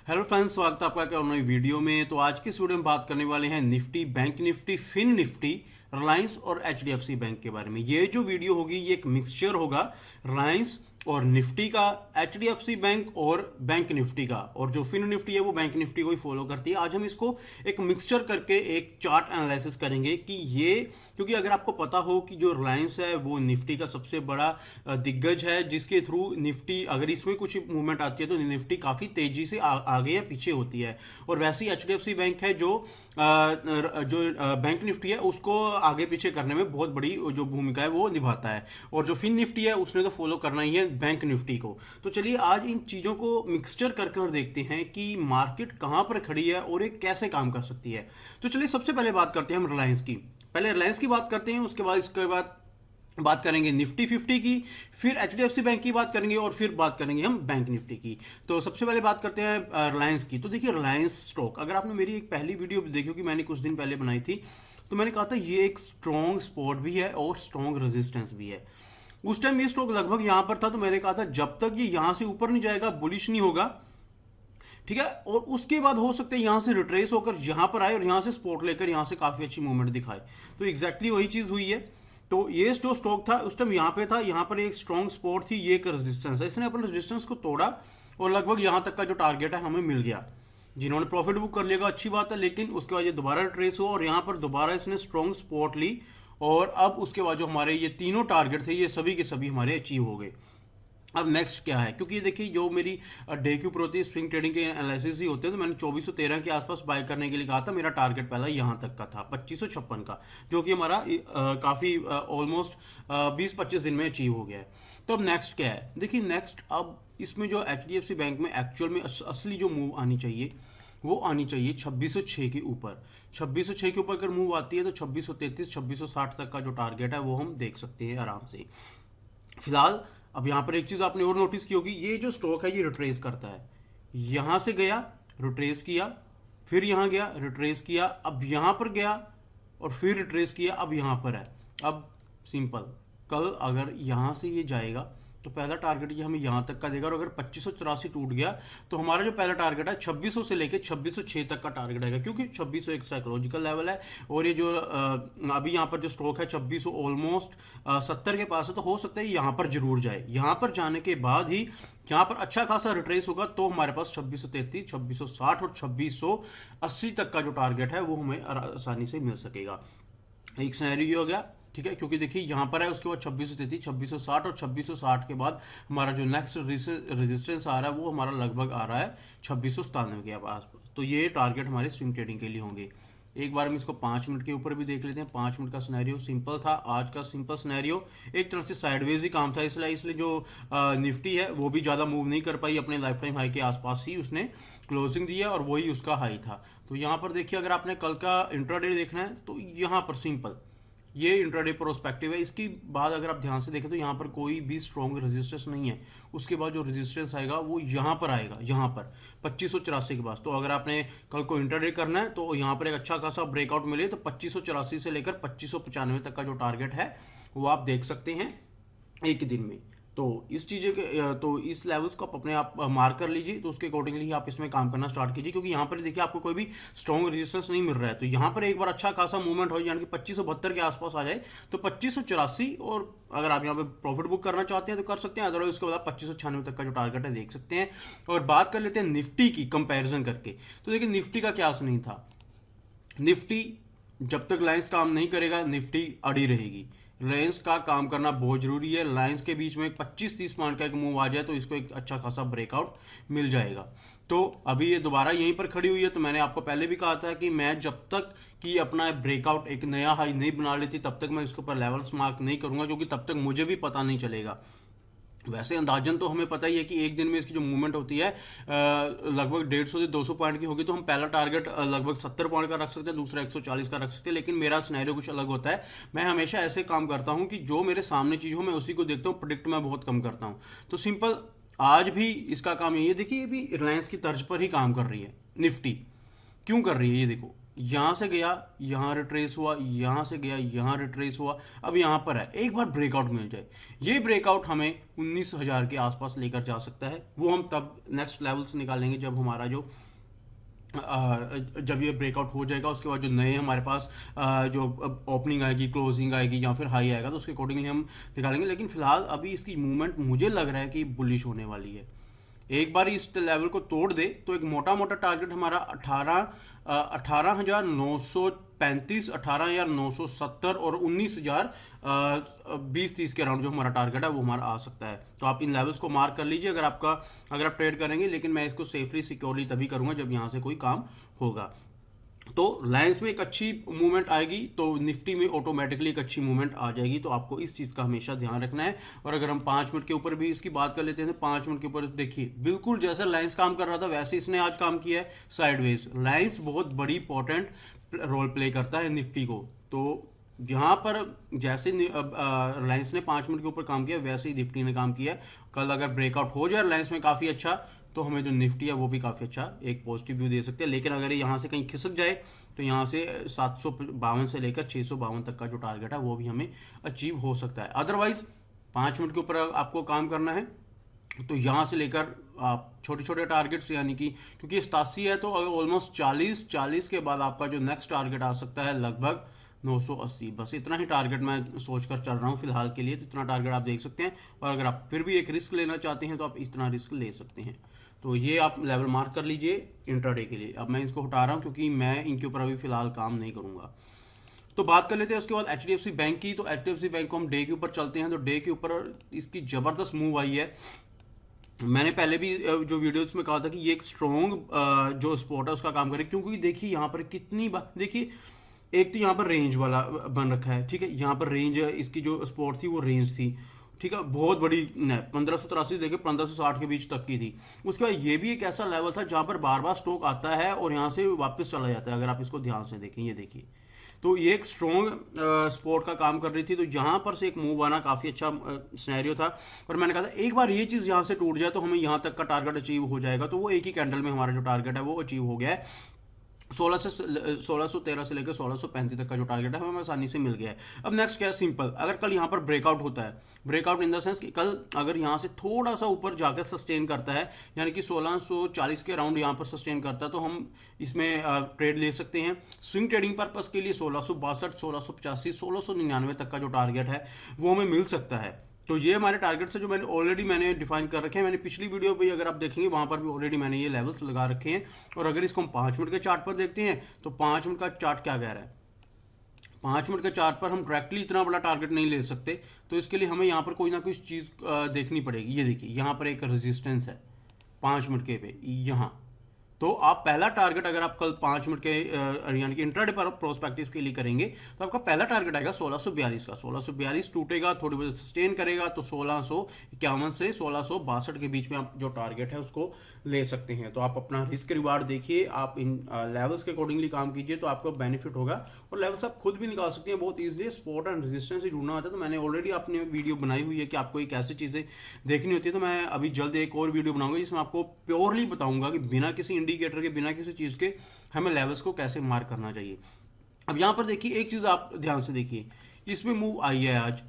Hello friends, स्वागत है आपका एक और नई वीडियो में। तो आज की इस वीडियो में बात करने वाले हैं Nifty, bank Nifty, fin Nifty, Reliance और एचडीएफसी बैंक के बारे में। ये जो वीडियो होगी ये एक मिक्सचर होगा रिलायंस और निफ्टी का, एचडीएफसी बैंक और बैंक निफ्टी का, और जो फिन निफ्टी है वो बैंक निफ्टी को ही फॉलो करती है। आज हम इसको एक मिक्सचर करके एक चार्ट एनालिसिस करेंगे कि ये, क्योंकि अगर आपको पता हो कि जो रिलायंस है वो निफ्टी का सबसे बड़ा दिग्गज है, जिसके थ्रू निफ्टी अगर इसमें कुछ मूवमेंट आती है तो निफ्टी काफी तेजी से आगे या पीछे होती है। और वैसे ही एचडीएफसी बैंक है जो बैंक निफ्टी है उसको आगे पीछे करने में बहुत बड़ी जो भूमिका है वो निभाता है। और जो फिन निफ्टी है उसने तो फॉलो करना ही है बैंक निफ्टी को। तो चलिए आज इन चीजों को मिक्सचर करके और देखते हैं कि मार्केट कहां पर खड़ी है और ये कैसे काम कर सकती है। तो चलिए सबसे पहले बात करते हैं हम रिलायंस की। पहले रिलायंस की बात करते हैं, उसके बाद इसके बाद बात करेंगे निफ्टी 50 की, फिर एचडीएफसी बैंक की बात करेंगे और फिर बात करेंगे हम बैंक निफ्टी की। तो सबसे पहले बात करते हैं रिलायंस की। तो देखिए रिलायंस स्टॉक, अगर आपने मेरी एक पहली वीडियो देखी होगी, मैंने कुछ दिन पहले बनाई थी, तो मैंने कहा था ये एक स्ट्रॉन्ग सपोर्ट भी है और स्ट्रॉन्ग रेजिस्टेंस भी है। उस टाइम ये स्टॉक लगभग यहां पर था, तो मैंने कहा था जब तक ये यहां से ऊपर नहीं जाएगा बुलिश नहीं होगा, ठीक है। और उसके बाद हो सकता है यहां से रिट्रेस होकर यहां पर आए और यहां से सपोर्ट लेकर यहां से काफी अच्छी मूवमेंट दिखाए। तो एग्जैक्टली वही चीज हुई है। तो ये जो स्टॉक था उस टाइम यहां पे था, यहां पर एक स्ट्रॉन्ग सपोर्ट थी, ये एक रेजिस्टेंस है, इसने अपने रेजिस्टेंस को तोड़ा और लगभग यहां तक का जो टारगेट है हमें मिल गया। जिन्होंने प्रॉफिट बुक कर लिया अच्छी बात है, लेकिन उसके बाद ये दोबारा ट्रेस हुआ और यहां पर दोबारा इसने स्ट्रॉन्ग सपोर्ट ली। और अब उसके बाद जो हमारे ये तीनों टारगेट थे ये सभी के सभी हमारे अचीव हो गए। अब नेक्स्ट क्या है, क्योंकि देखिए जो मेरी डे के ऊपर होती है, स्विंग ट्रेडिंग के एनालिसिस ही होते हैं, तो मैंने 2413 के आसपास बाय करने के लिए कहा था। मेरा टारगेट पहला यहां तक का था 2556 का, जो कि हमारा काफी ऑलमोस्ट 20-25 दिन में अचीव हो गया है। तो अब नेक्स्ट क्या है, देखिए नेक्स्ट अब इसमें जो एचडीएफसी बैंक में एक्चुअल में असली जो मूव आनी चाहिए वो आनी चाहिए 2606 के ऊपर। 2606 के ऊपर अगर मूव आती है तो 2633 2660 तक का जो टारगेट है वो हम देख सकते हैं आराम से। फिलहाल अब यहां पर एक चीज आपने और नोटिस की होगी, ये जो स्टॉक है ये रिट्रेस करता है। यहां से गया, रिट्रेस किया, फिर यहां गया, रिट्रेस किया, अब यहां पर गया और फिर रिट्रेस किया, अब यहां पर है। अब सिंपल, कल अगर यहां से ये जाएगा तो पहला टारगेट ये हमें यहां तक का देगा। और अगर 2584 टूट गया तो हमारा जो पहला टारगेट है 2600 से लेके 2606 तक का टारगेट आएगा, क्योंकि 2600 एक साइकोलॉजिकल लेवल है। और ये जो अभी यहां पर जो स्टॉक है 2600 ऑलमोस्ट 70 के पास है, तो हो सकता है यहां पर जरूर जाए। यहां पर जाने के बाद ही यहां पर अच्छा खासा रिट्रेस होगा, तो हमारे पास 2633 2660 और 2680 तक का जो टारगेट है वो हमें आसानी से मिल सकेगा। एक सिनेरियो हो गया, ठीक है, क्योंकि देखिए यहां पर है, उसके बाद 2633 2660 और 2660 के बाद हमारा जो नेक्स्ट रेजिस्टेंस आ रहा है वो हमारा लगभग आ रहा है 2697 के आसपास। तो ये टारगेट हमारे स्विंग ट्रेडिंग के लिए होंगे। एक बार हम इसको 5 मिनट के ऊपर भी देख लेते हैं। 5 मिनट का सिनेरियो सिंपल था। आज का सिंपल सिनेरियो एक तरह से साइडवेज ही काम था, इसलिए जो निफ्टी है वो भी ज्यादा मूव नहीं कर पाई, अपने लाइफ टाइम हाई के आसपास ही उसने क्लोजिंग दिया और वही उसका हाई था। तो यहां पर देखिए, अगर आपने कल का इंट्राडे देखना है तो यहां पर सिंपल ये इंट्राडे प्रोस्पेक्टिव है। इसकी बाद अगर आप ध्यान से देखें तो यहाँ पर कोई भी स्ट्रॉन्ग रेजिस्टेंस नहीं है। उसके बाद जो रेजिस्टेंस आएगा वो यहाँ पर आएगा, यहाँ पर 2584 के पास। तो अगर आपने कल को इंट्राडे करना है तो यहाँ पर एक अच्छा खासा ब्रेकआउट मिले तो 2584 से लेकर 2595 तक का जो टारगेट है वो आप देख सकते हैं एक दिन में। तो इस चीज़ें के तो इस लेवल्स को आप अपने आप मार्क कर लीजिए, तो उसके अकॉर्डिंगली ही आप इसमें काम करना स्टार्ट कीजिए, क्योंकि यहाँ पर देखिए आपको कोई भी स्ट्रॉन्ग रेजिस्टेंस नहीं मिल रहा है। तो यहाँ पर एक बार अच्छा खासा मूवमेंट हो, यानी कि 2572 के आसपास आ जाए तो 2584, और अगर आप यहाँ पे प्रॉफिट बुक करना चाहते हैं तो कर सकते हैं, अदरवाइज उसके बाद 2596 तक का जो टारगेट है देख सकते हैं। और बात कर लेते हैं निफ्टी की कंपेरिजन करके। तो देखिए निफ्टी का क्या नहीं था, निफ्टी जब तक लाइंस काम नहीं करेगा निफ्टी अड़ी रहेगी। रिलायंस का काम करना बहुत जरूरी है। रिलायंस के बीच में 25-30 पॉइंट का एक मूव आ जाए तो इसको एक अच्छा खासा ब्रेकआउट मिल जाएगा। तो अभी ये दोबारा यहीं पर खड़ी हुई है, तो मैंने आपको पहले भी कहा था कि मैं जब तक कि अपना ब्रेकआउट एक नया हाई नहीं बना लेती तब तक मैं इसके ऊपर लेवल्स मार्क नहीं करूंगा, क्योंकि तब तक मुझे भी पता नहीं चलेगा। वैसे अंदाजन तो हमें पता ही है कि एक दिन में इसकी जो मूवमेंट होती है लगभग 150 से 200 पॉइंट की होगी, तो हम पहला टारगेट लगभग 70 पॉइंट का रख सकते हैं, दूसरा 140 का रख सकते हैं। लेकिन मेरा सिनेरियो कुछ अलग होता है। मैं हमेशा ऐसे काम करता हूं कि जो मेरे सामने चीज हो मैं उसी को देखता हूं, प्रिडिक्ट मैं बहुत कम करता हूं। तो सिंपल आज भी इसका काम यही है। देखिए ये भी रिलायंस की तर्ज पर ही काम कर रही है। निफ्टी क्यों कर रही है, ये देखो, यहां से गया, यहां रिट्रेस हुआ, यहां से गया, यहां रिट्रेस हुआ, अब यहां पर है। एक बार ब्रेकआउट मिल जाए, ये ब्रेकआउट हमें 19,000 के आसपास लेकर जा सकता है। वो हम तब नेक्स्ट लेवल से निकालेंगे जब हमारा जो जब ये ब्रेकआउट हो जाएगा। उसके बाद जो नए हमारे पास जो ओपनिंग आएगी, क्लोजिंग आएगी या फिर हाई आएगा, तो उसके अकॉर्डिंगली हम निकालेंगे। लेकिन फिलहाल अभी इसकी मूवमेंट मुझे लग रहा है कि बुलिश होने वाली है। एक बार इस लेवल को तोड़ दे तो एक मोटा मोटा टारगेट हमारा 18,935, 18,970 और 19,000 20-30 के अराउंड जो हमारा टारगेट है वो हमारा आ सकता है। तो आप इन लेवल्स को मार्क कर लीजिए अगर आप ट्रेड करेंगे। लेकिन मैं इसको सेफली सिक्योरली तभी करूंगा जब यहां से कोई काम होगा। तो रिलायंस में एक अच्छी मूवमेंट आएगी तो निफ्टी में ऑटोमेटिकली एक अच्छी मूवमेंट आ जाएगी। तो आपको इस चीज का हमेशा ध्यान रखना है। और अगर हम 5 मिनट के ऊपर भी इसकी बात कर लेते हैं तो 5 मिनट के ऊपर देखिए, बिल्कुल जैसा रिलायंस काम कर रहा था वैसे इसने आज काम किया है साइडवेज। रिलायंस बहुत बड़ी इंपॉर्टेंट रोल प्ले करता है निफ्टी को। तो यहाँ पर जैसे रिलायंस ने 5 मिनट के ऊपर काम किया वैसे ही निफ्टी ने काम किया है। कल अगर ब्रेकआउट हो जाए रिलायंस में काफी अच्छा, तो हमें जो निफ्टी है वो भी काफी अच्छा एक पॉजिटिव व्यू दे सकते हैं। लेकिन अगर ये यहाँ से कहीं खिसक जाए तो यहाँ से 752 से लेकर 652 तक का जो टारगेट है वो भी हमें अचीव हो सकता है। अदरवाइज 5 मिनट के ऊपर आपको काम करना है तो यहाँ से लेकर आप छोटे छोटे टारगेट्स, यानी कि क्योंकि 87 है तो ऑलमोस्ट 40 के बाद आपका जो नेक्स्ट टारगेट आ सकता है लगभग 980। बस इतना ही टारगेट मैं सोचकर चल रहा हूँ फिलहाल के लिए। तो इतना टारगेट आप देख सकते हैं। और अगर आप फिर भी एक रिस्क लेना चाहते हैं तो आप इतना रिस्क ले सकते हैं। तो ये आप लेवल मार्क कर लीजिए इंट्राडे के लिए। अब मैं इसको हटा रहा हूँ क्योंकि मैं इनके ऊपर अभी फिलहाल काम नहीं करूंगा। तो बात कर लेते हैं उसके बाद एचडीएफसी बैंक की। तो एचडीएफसी बैंक को हम डे के ऊपर चलते हैं। तो डे के ऊपर इसकी जबरदस्त मूव आई है। मैंने पहले भी जो वीडियोस में कहा था कि ये एक स्ट्रॉन्ग जो स्पॉट है उसका काम करे, क्योंकि देखिए यहाँ पर कितनी बार देखिए, एक तो यहाँ पर रेंज वाला बन रखा है, ठीक है। यहाँ पर रेंज इसकी जो स्पॉट थी वो रेंज थी, ठीक है, बहुत बड़ी 1583 लेके 1560 के बीच तक की थी। उसके बाद ये भी एक ऐसा लेवल था जहां पर बार बार स्टॉक आता है और यहां से वापस चला जाता है। अगर आप इसको ध्यान से देखें, ये देखिए, तो ये एक स्ट्रॉन्ग स्पोर्ट का काम कर रही थी। तो यहां पर से एक मूव आना काफी अच्छा सिनेरियो था। और मैंने कहा था एक बार ये चीज यहां से टूट जाए तो हमें यहां तक का टारगेट अचीव हो जाएगा। तो वो एक ही कैंडल में हमारा जो टारगेट है वो अचीव हो गया है। 1613 से लेकर 1635 तक का जो टारगेट है हमें आसानी से मिल गया है। अब नेक्स्ट क्या है, सिंपल, अगर कल यहाँ पर ब्रेकआउट होता है, ब्रेकआउट इन द सेंस कि कल अगर यहाँ से थोड़ा सा ऊपर जाकर सस्टेन करता है, यानी कि 1640 के अराउंड यहाँ पर सस्टेन करता है, तो हम इसमें ट्रेड ले सकते हैं। स्विंग ट्रेडिंग पर्पस के लिए 1662, 1685, 1699 तक का जो टारगेट है वो हमें मिल सकता है। तो ये हमारे टारगेट्स है जो मैंने डिफाइन कर रखे हैं। मैंने पिछली वीडियो भी अगर आप देखेंगे वहां पर भी ऑलरेडी मैंने ये लेवल्स लगा रखे हैं। और अगर इसको हम 5 मिनट के चार्ट पर देखते हैं तो 5 मिनट का चार्ट क्या कह रहा है, 5 मिनट के चार्ट पर हम डायरेक्टली इतना बड़ा टारगेट नहीं ले सकते। तो इसके लिए हमें यहाँ पर कोई ना कोई चीज देखनी पड़ेगी। ये देखिए, यहाँ पर एक रेजिस्टेंस है 5 मिनट के पे यहाँ। तो आप पहला टारगेट अगर आप कल 5 मिनट के यानी कि इंट्राडे पर प्रोस्पेक्टिव के लिए करेंगे तो आपका पहला टारगेट आएगा 1642 का। 1642 टूटेगा, थोड़ी बहुत सस्टेन करेगा तो 1651 से 1662 के बीच में आप जो टारगेट है उसको ले सकते हैं। तो आप अपना रिस्क रिवार्ड देखिए, आप इन लेवल्स के अकॉर्डिंगली काम कीजिए तो आपको बेनिफिट होगा। और लेवल्स आप खुद भी निकाल सकते हैं बहुत ईजिली। सपोर्ट एंड रेजिस्टेंस से जुड़ना होता है तो मैंने ऑलरेडी अपने वीडियो बनाई हुई है कि आपको एक ऐसी चीजें देखनी होती है। तो मैं अभी जल्द एक और वीडियो बनाऊंगा जिसमें आपको प्योरली बताऊंगा कि बिना किसी इंडिकेटर के, बिना किसी चीज के हमें लेवल्स को कैसे मार्क करना चाहिए। अब यहां पर देखिए, एक चीज आप ध्यान से देखिए, इसमें मूव आई है आज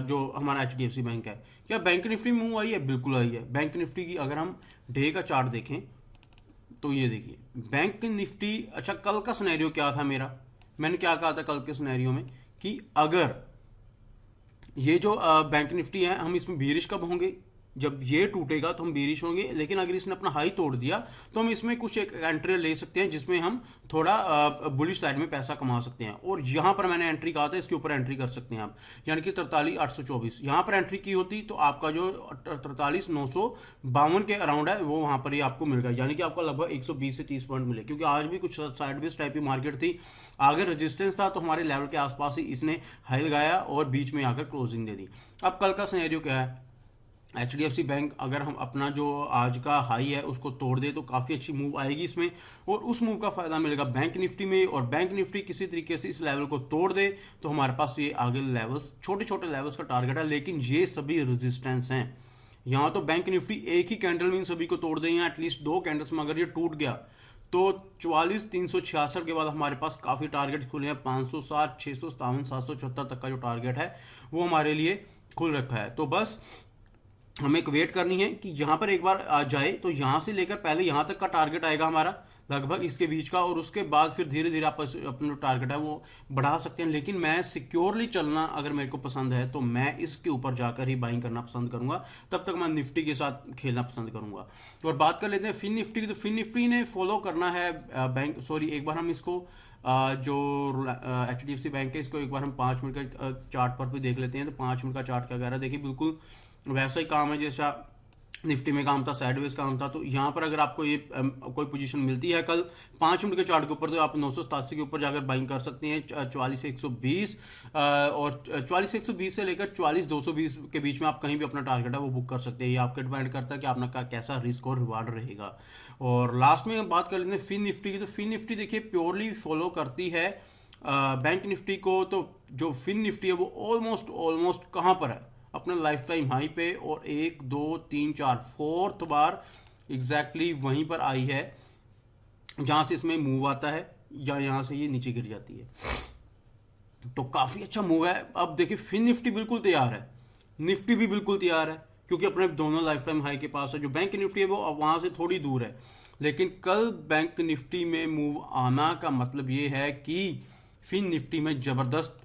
जो हमारा एचडीएफसी बैंक है। क्या बैंक निफ्टी मूव आई है? बिल्कुल आई है। बैंक निफ्टी की अगर हम डे का चार्ट देखें तो ये देखिए, बैंक निफ्टी, अच्छा कल का सिनेरियो क्या था मेरा, मैंने क्या कहा था कल के सिनेरियो में कि अगर ये जो बैंक निफ्टी है हम इसमें बीरिश कब होंगे, जब ये टूटेगा तो हम बेरिश होंगे। लेकिन अगर इसने अपना हाई तोड़ दिया तो हम इसमें कुछ एक एंट्री ले सकते हैं जिसमें हम थोड़ा बुलिश साइड में पैसा कमा सकते हैं। और यहां पर मैंने एंट्री कहा था, इसके ऊपर एंट्री कर सकते हैं आप, यानी कि 43,824 यहां पर एंट्री की होती तो आपका जो 43,952 के अराउंड है वो वहां पर ही आपको मिल गया, यानी कि आपको लगभग 120 से 30 पॉइंट मिले। क्योंकि आज भी कुछ साइडवेज टाइप की मार्केट थी, आगे रेजिस्टेंस था तो हमारे लेवल के आसपास ही इसने हाई लगाया और बीच में आकर क्लोजिंग दे दी। अब कल का सिनेरियो क्या है, एचडीएफसी बैंक अगर हम अपना जो आज का हाई है उसको तोड़ दे तो काफी अच्छी मूव आएगी इसमें, और उस मूव का फायदा मिलेगा बैंक निफ्टी में। और बैंक निफ्टी किसी तरीके से इस लेवल को तोड़ दे तो हमारे पास ये आगे लेवल्स, छोटे छोटे लेवल्स का टारगेट है, लेकिन ये सभी रेजिस्टेंस हैं। यहां तो बैंक निफ्टी एक ही कैंडल में इन सभी को तोड़ दें, या एटलीस्ट 2 कैंडल्स में अगर ये टूट गया तो 44,366 के बाद हमारे पास काफ़ी टारगेट खुले हैं। 560, 657, 774 तक का जो टारगेट है वो हमारे लिए खुल रखा है। तो बस हमें एक वेट करनी है कि यहाँ पर एक बार आ जाए, तो यहाँ से लेकर पहले यहाँ तक का टारगेट आएगा हमारा लगभग इसके बीच का, और उसके बाद फिर धीरे धीरे आप अपना जो टारगेट है वो बढ़ा सकते हैं। लेकिन मैं सिक्योरली चलना अगर मेरे को पसंद है तो मैं इसके ऊपर जाकर ही बाइंग करना पसंद करूंगा, तब तक मैं निफ्टी के साथ खेलना पसंद करूंगा। और बात कर लेते हैं फिन निफ्टी की। तो फिन निफ्टी ने फॉलो करना है एक बार हम इसको जो HDFC बैंक है इसको एक बार हम 5 मिनट का चार्ट पर भी देख लेते हैं। तो 5 मिनट का चार्ट क्या कह रहा है, देखिए बिल्कुल वैसा ही काम है जैसा निफ्टी में काम था, साइडवेज काम था। तो यहाँ पर अगर आपको ये कोई पोजीशन मिलती है कल 5 मिनट के चार्ट के ऊपर, तो आप 987 के ऊपर जाकर बाइंग कर सकते हैं। 44,120 और 44,120 से लेकर 44,220 के बीच में आप कहीं भी अपना टारगेट है वो बुक कर सकते हैं। ये आपके डिपेंड करता है कि आपका कैसा रिस्क और रिवार्ड रहेगा। और लास्ट में हम बात कर लेते हैं फिन निफ्टी की। तो फिन निफ्टी देखिए प्योरली फॉलो करती है बैंक निफ्टी को। तो जो फिन निफ्टी है वो ऑलमोस्ट कहाँ पर है, अपने लाइफ टाइम हाई पे, और 1 2 3 4 4th बार एग्जैक्टली वहीं पर आई है जहां से इसमें मूव आता है, या यहां से ये नीचे गिर जाती है। तो काफी अच्छा मूव है। अब देखिए फिन निफ्टी बिल्कुल तैयार है, निफ्टी भी बिल्कुल तैयार है, क्योंकि अपने दोनों लाइफ टाइम हाई के पास है। जो बैंक निफ्टी है वो वहां से थोड़ी दूर है, लेकिन कल बैंक निफ्टी में मूव आना का मतलब ये है कि फिन निफ्टी में जबरदस्त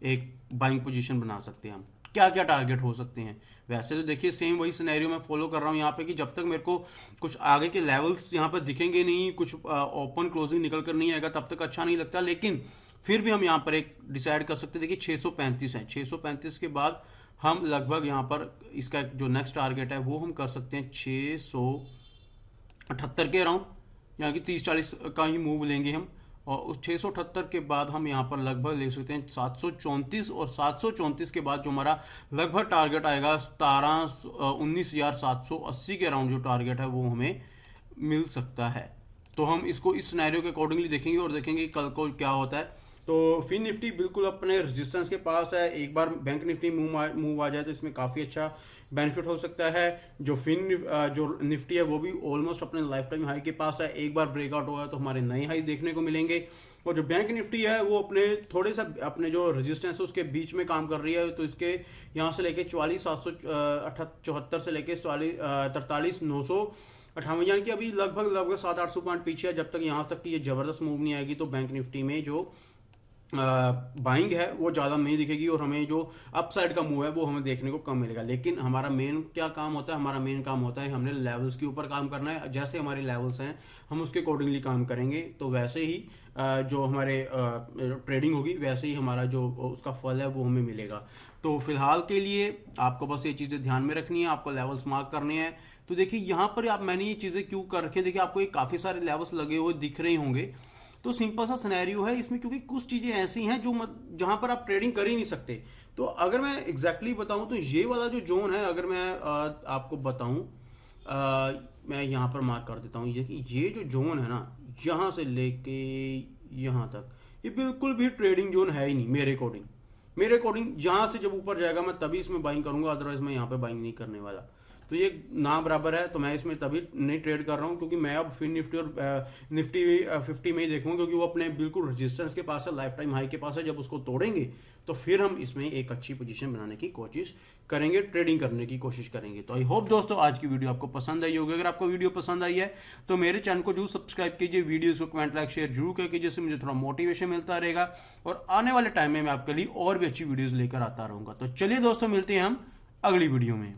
एक बाइंग पोजीशन बना सकते हैं हम। क्या क्या टारगेट हो सकते हैं, वैसे तो देखिए सेम वही सिनेरियो मैं फॉलो कर रहा हूं यहाँ पे कि जब तक मेरे को कुछ आगे के लेवल्स यहाँ पर दिखेंगे नहीं, कुछ ओपन क्लोजिंग निकल कर नहीं आएगा, तब तक अच्छा नहीं लगता। लेकिन फिर भी हम यहाँ पर एक डिसाइड कर सकते हैं। देखिए 635 है, 635 के बाद हम लगभग यहाँ पर इसका जो नेक्स्ट टारगेट है वो हम कर सकते हैं 678 के अराउंड, यहाँ की 30-40 का ही मूव लेंगे हम। और उस 678 के बाद हम यहाँ पर लगभग ले सकते हैं 734, और 734 के बाद जो हमारा लगभग टारगेट आएगा 19,780 के अराउंड जो टारगेट है वो हमें मिल सकता है। तो हम इसको इस सिनेरियो के अकॉर्डिंगली देखेंगे और देखेंगे कल को क्या होता है। तो फिन निफ्टी बिल्कुल अपने रेजिस्टेंस के पास है। एक बार बैंक निफ्टी मूव आ जाए तो इसमें काफ़ी अच्छा बेनिफिट हो सकता है। जो जो निफ्टी है वो भी ऑलमोस्ट अपने लाइफ टाइम हाई के पास है। एक बार ब्रेकआउट होगा तो हमारे नए हाई देखने को मिलेंगे। और जो बैंक निफ्टी है वो अपने थोड़े सा अपने जो रेजिस्टेंस है उसके बीच में काम कर रही है। तो इसके यहाँ से लेके 44,774 से लेके 43,958, यानी कि अभी लगभग 700-800 पॉइंट पीछे है। जब तक यहाँ तक की ये जबरदस्त मूव नहीं आएगी तो बैंक निफ्टी में जो बाइंग है वो ज़्यादा नहीं दिखेगी, और हमें जो अपसाइड का मूव है वो हमें देखने को कम मिलेगा। लेकिन हमारा मेन क्या काम होता है, हमारा मेन काम होता है हमने लेवल्स के ऊपर काम करना है। जैसे हमारे लेवल्स हैं हम उसके अकॉर्डिंगली काम करेंगे, तो वैसे ही जो हमारे ट्रेडिंग होगी वैसे ही हमारा जो उसका फल है वो हमें मिलेगा। तो फिलहाल के लिए आपको बस ये चीज़ें ध्यान में रखनी है, आपको लेवल्स मार्क करने हैं। तो देखिए यहाँ पर मैंने ये चीज़ें क्यों कर रखी है, देखिए आपको ये काफ़ी सारे लेवल्स लगे हुए दिख रहे होंगे। तो सिंपल सा सिनेरियो है इसमें, क्योंकि कुछ चीज़ें ऐसी हैं जो जहां पर आप ट्रेडिंग कर ही नहीं सकते। तो अगर मैं एग्जैक्टली बताऊं तो ये वाला जो जोन है, अगर मैं आपको बताऊं, मैं यहाँ पर मार्क कर देता हूँ ये जो जोन है ना, यहाँ से लेके यहाँ तक, ये बिल्कुल भी ट्रेडिंग जोन है ही नहीं मेरे अकॉर्डिंग। यहाँ से जब ऊपर जाएगा मैं तभी इसमें बाइंग करूंगा, अदरवाइज मैं यहाँ पे बाइंग नहीं करने वाला। तो ये ना बराबर है, तो मैं इसमें तभी नहीं ट्रेड कर रहा हूँ, क्योंकि मैं अब फिन निफ्टी और निफ्टी 50 में ही देखूंगा, क्योंकि वो अपने बिल्कुल रेजिस्टेंस के पास है, लाइफ टाइम हाई के पास है। जब उसको तोड़ेंगे तो फिर हम इसमें एक अच्छी पोजीशन बनाने की कोशिश करेंगे, ट्रेडिंग करने की कोशिश करेंगे। तो आई होप दोस्तों आज की वीडियो आपको पसंद आई होगी। अगर आपको वीडियो पसंद आई है तो मेरे चैनल को जरूर सब्सक्राइब कीजिए, वीडियोस को कमेंट लाइक शेयर जरूर करके, जिससे मुझे थोड़ा मोटिवेशन मिलता रहेगा, और आने वाले टाइम में मैं आपके लिए और भी अच्छी वीडियोस लेकर आता रहूंगा। तो चलिए दोस्तों, मिलते हैं हम अगली वीडियो में।